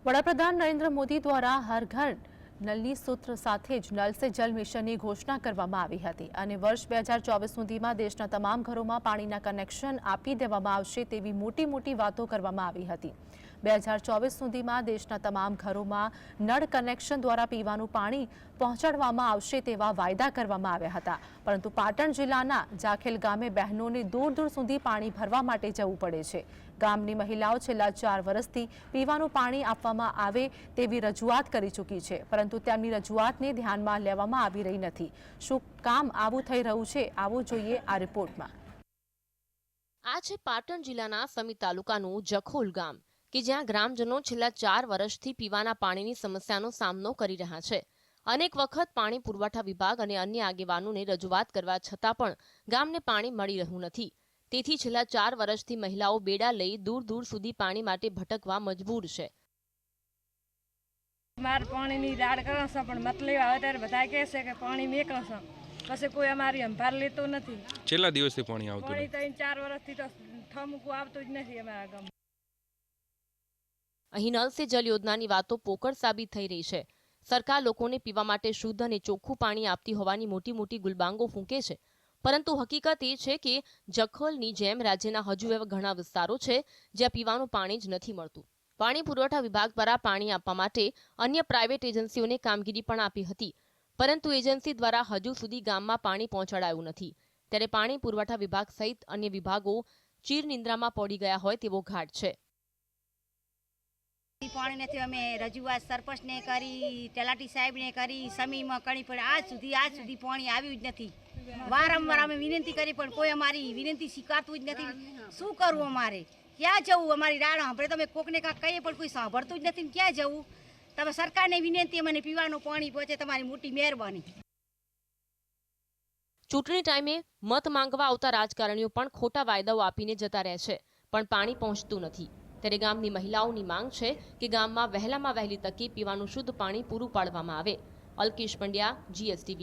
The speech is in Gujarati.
વડાપ્રધાન નરેન્દ્ર મોદી દ્વારા હર ઘર નલની સૂત્ર સાથે જ નલ સે જલ મિશનની ઘોષણા કરવામાં આવી હતી અને વર્ષ 2024 સુધીમાં દેશના તમામ ઘરોમાં પાણીના કનેક્શન આપી દેવામાં આવશે તેવી મોટી વાતો કરવામાં આવી હતી। 2024 સુધીમાં દેશના તમામ ઘરોમાં નળ કનેક્શન દ્વારા પીવાનું પાણી પહોંચાડવામાં આવશે તેવા વાયદા કરવામાં આવ્યા હતા, પરંતુ પાટણ જિલ્લાના જાખેલ ગામે બહેનોને દૂર સુધી પાણી ભરવા માટે જવું પડે છે। ગામની મહિલાઓ છેલ્લા 4 વર્ષથી પીવાનું પાણી આપવામાં આવે તેવી રજૂઆત કરી ચૂકી છે, પરંતુ તેમની રજૂઆતને ધ્યાનમાં લેવામાં આવી રહી નથી। શું કામ આવું થઈ રહ્યું છે, આવું જોઈએ આ રિપોર્ટમાં। આ છે પાટણ જિલ્લાના સમી તાલુકાનું જખોલ ગામ કે જ્યાં ગ્રામજનો છેલ્લા 4 વર્ષથી પીવાના પાણીની સમસ્યાનો સામનો કરી રહ્યા છે। અનેક વખત પાણી પુરવઠા વિભાગ અને અન્ય આગેવાનોને રજૂઆત કરવા છતાં પણ ગામને પાણી મળી રહ્યું નથી। તેથી છેલ્લા 4 વર્ષથી મહિલાઓ બેડા લઈ દૂર સુધી પાણી માટે ભટકવા મજબૂર છે। માર પાણીની રાડ કરો છો પણ મતલબ આવે ત્યારે બધા કહે છે કે પાણી મેકો છો, પછી કોઈ અમારી સંભાળ લેતો નથી। છેલ્લા દિવસથી પાણી આવતું પાણી 3-4 વર્ષથી તો ઠમકું આવતું જ નથી અમારા ગામમાં। અહીં નલ સે જલ યોજનાની વાતો પોકળ સાબિત થઈ રહી છે। સરકાર લોકોને પીવા માટે શુદ્ધ અને ચોખ્ખું પાણી આપતી હોવાની મોટી ગુલબાંગો ફૂંકે છે, પરંતુ હકીકત એ છે કે જખોલની જેમ રાજ્યના હજુ એવા ઘણા વિસ્તારો છે જ્યાં પીવાનું પાણી જ નથી મળતું। પાણી પુરવઠા વિભાગ દ્વારા પાણી આપવા માટે અન્ય પ્રાઇવેટ એજન્સીઓને કામગીરી પણ આપી હતી, પરંતુ એજન્સી દ્વારા હજુ સુધી ગામમાં પાણી પહોંચાડાયું નથી। ત્યારે પાણી પુરવઠા વિભાગ સહિત અન્ય વિભાગો ચીરનિંદ્રામાં પડી ગયા હોય તેવો ઘાટ છે। પાણી નથી, અમે રજૂઆત સરપંચને કરી, તલાટી સાહેબને કરી, સમીમાં કરી, પણ આજ સુધી પાણી આવ્યું જ નથી। વારંવાર અમે વિનંતી કરી પણ કોઈ અમારી વિનંતી સ્વીકારતું જ નથી। શું કરવું, અમારે ક્યાં જવું? અમારી રાડ સાંભળે તમે કોકને કાંક કહીએ પણ કોઈ સાંભળતું જ નથી। ક્યાં જવું? તમે સરકારને વિનંતી મને પીવાનું પાણી પહોંચે, તમારી મોટી મહેરબાની। ચૂંટણી ટાઈમે મત માંગવા આવતા રાજકારણીઓ પણ ખોટા વાયદાઓ આપીને જતા રહે છે, પણ પાણી પહોંચતું નથી। ત્યારે ગામની મહિલાઓની માંગ છે કે ગામમાં વહેલામાં વહેલી તકે પીવાનું શુદ્ધ પાણી પૂરું પાડવામાં આવે। અલ્કેશ પંડ્યા, GSTV।